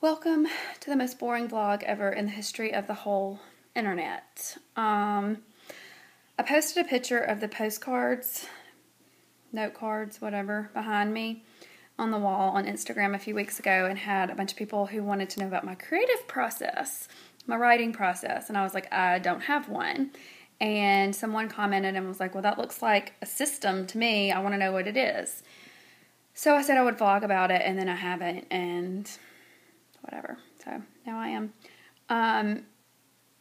Welcome to the most boring vlog ever in the history of the whole internet. I posted a picture of the postcards, note cards, whatever, behind me on the wall on Instagram a few weeks ago and had a bunch of people who wanted to know about my creative process, my writing process, and I was like, I don't have one. And someone commented and was like, well, that looks like a system to me. I want to know what it is. So I said I would vlog about it, and then I haven't, and whatever. So now I am.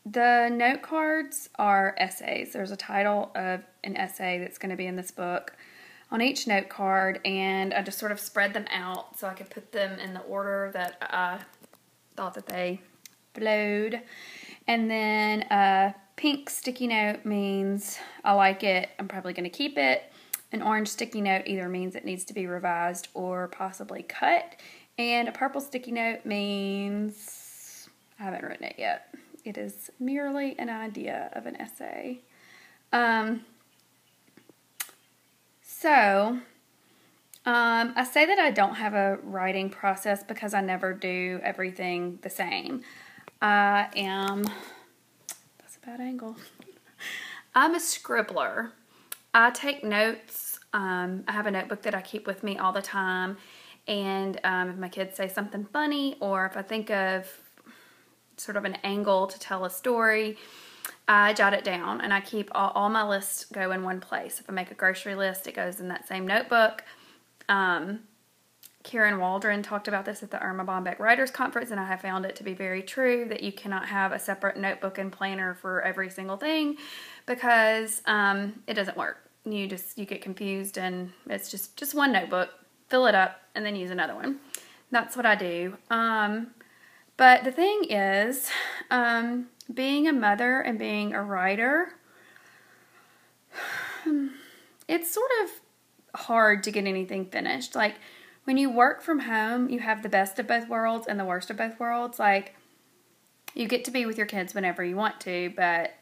The note cards are essays. There's a title of an essay that's going to be in this book on each note card, and I just sort of spread them out so I could put them in the order that I thought that they flowed. And then a pink sticky note means I like it, I'm probably going to keep it. An orange sticky note either means it needs to be revised or possibly cut. And a purple sticky note means I haven't written it yet. It is merely an idea of an essay. I say that I don't have a writing process because I never do everything the same. That's a bad angle. I'm a scribbler. I take notes. I have a notebook that I keep with me all the time. And if my kids say something funny, or if I think of sort of an angle to tell a story, I jot it down, and I keep all my lists go in one place. If I make a grocery list, it goes in that same notebook. Kieran Waldron talked about this at the Irma Bombeck Writers Conference, and I have found it to be very true that you cannot have a separate notebook and planner for every single thing because it doesn't work. You get confused, and it's just one notebook. Fill it up, and then use another one. That's what I do. But the thing is, being a mother and being a writer, it's sort of hard to get anything finished. Like, when you work from home, you have the best of both worlds and the worst of both worlds. Like, you get to be with your kids whenever you want to, but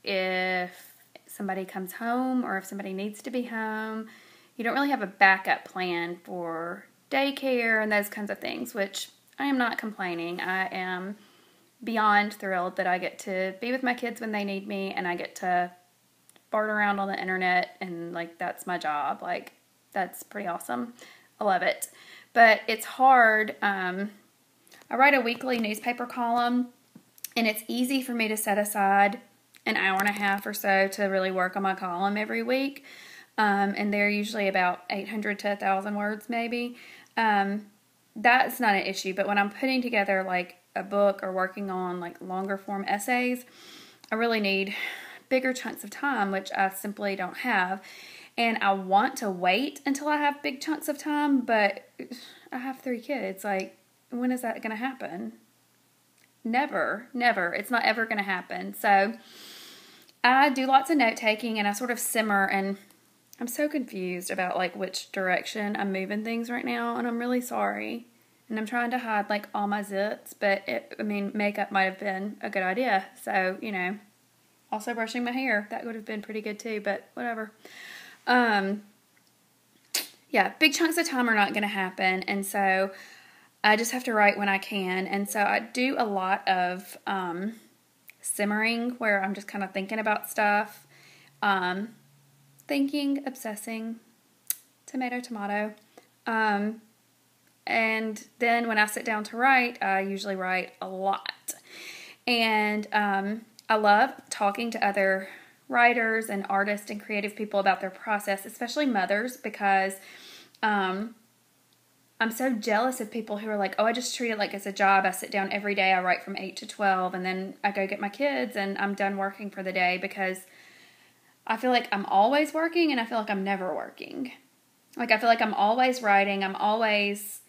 if somebody comes home or if somebody needs to be home, you don't really have a backup plan for daycare and those kinds of things, which I am not complaining. I am beyond thrilled that I get to be with my kids when they need me, and I get to fart around on the internet, and like that's my job. Like, that's pretty awesome. I love it. But it's hard. I write a weekly newspaper column, and it's easy for me to set aside an hour and a half or so to really work on my column every week. And they're usually about 800 to 1,000 words maybe. That's not an issue, but when I'm putting together like a book or working on like longer form essays, I really need bigger chunks of time, which I simply don't have. And I want to wait until I have big chunks of time, but I have 3 kids. Like, when is that going to happen? Never. It's not ever going to happen. So I do lots of note taking, and I sort of simmer, and I'm so confused about like which direction I'm moving things right now, and I'm really sorry. And I'm trying to hide like all my zits, but makeup might have been a good idea. So, also brushing my hair, that would have been pretty good too, but whatever. Yeah, big chunks of time are not going to happen, and so I just have to write when I can. And so I do a lot of simmering where I'm just kind of thinking about stuff. Thinking, obsessing, tomato. And then when I sit down to write, I usually write a lot. And I love talking to other writers and artists and creative people about their process, especially mothers, because I'm so jealous of people who are like, oh, I just treat it like it's a job. I sit down every day, I write from 8 to 12, and then I go get my kids, and I'm done working for the day, because I feel like I'm always working, and I feel like I'm never working. Like, I feel like I'm always writing. I'm always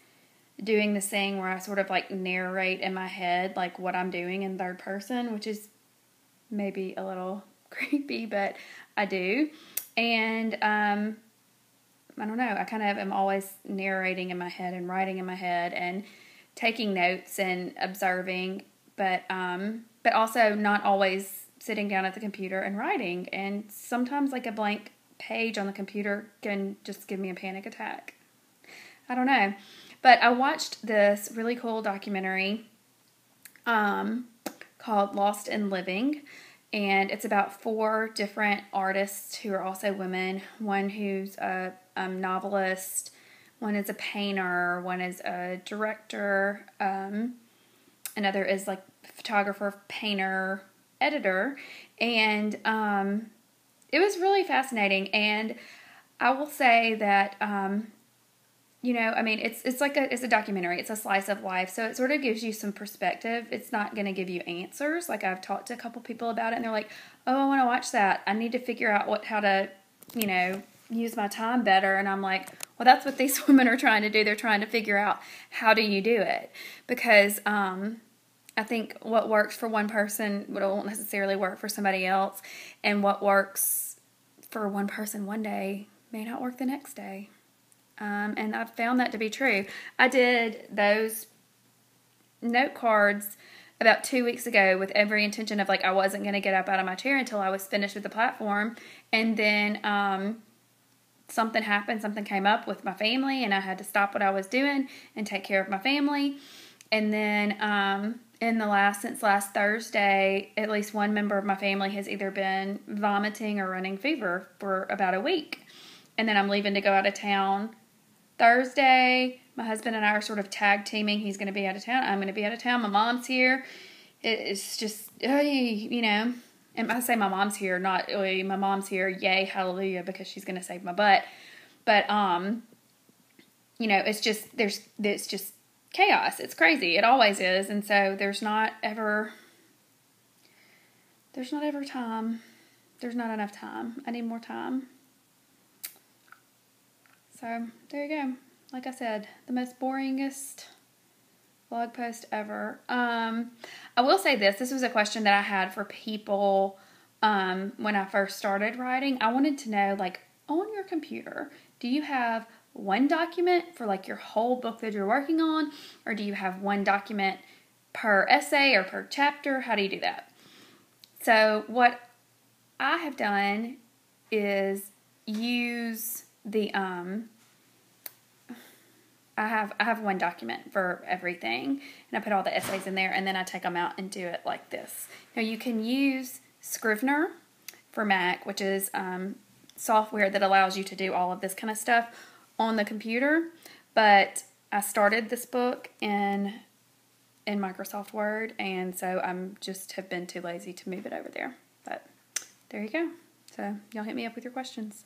doing this thing where I sort of like narrate in my head like what I'm doing in third person, which is maybe a little creepy, but I do. And I don't know. I kind of am always narrating in my head and writing in my head and taking notes and observing, but also not always sitting down at the computer and writing, and sometimes like a blank page on the computer can just give me a panic attack. I don't know. But I watched this really cool documentary called Lost in Living. And it's about 4 different artists who are also women. One who's a novelist, one is a painter, one is a director, another is like photographer, painter, editor. And it was really fascinating. And I will say that, you know, I mean, it's like it's a documentary. It's a slice of life. So it sort of gives you some perspective. It's not going to give you answers. Like I've talked to a couple people about it and they're like, oh, I want to watch that. I need to figure out how to, you know, use my time better. And I'm like, well, that's what these women are trying to do. They're trying to figure out how do you do it? Because, I think what works for one person won't necessarily work for somebody else. And what works for one person one day may not work the next day. And I've found that to be true. I did those note cards about 2 weeks ago with every intention of like I wasn't going to get up out of my chair until I was finished with the platform. And then something happened, something came up with my family, and I had to stop what I was doing and take care of my family. And then since last Thursday, at least one member of my family has either been vomiting or running fever for about a week. And then I'm leaving to go out of town Thursday. My husband and I are sort of tag teaming. He's going to be out of town. I'm going to be out of town. My mom's here. It's just, you know, and I say my mom's here, not my mom's here. Yay, hallelujah, because she's going to save my butt. But, you know, it's just chaos. It's crazy. It always is. And so there's not ever time. There's not enough time. I need more time. So there you go. Like I said, the most boringest blog post ever. I will say this. This was a question that I had for people when I first started writing. I wanted to know, like, on your computer, do you have one document for like your whole book that you're working on? Or do you have one document per essay or per chapter? How do you do that? So what I have done is use the I have one document for everything, and I put all the essays in there, and then I take them out and do it like this. Now you can use Scrivener for Mac, which is software that allows you to do all of this kind of stuff on the computer, but I started this book in Microsoft Word, and so I'm just have been too lazy to move it over there. But there you go. So y'all hit me up with your questions.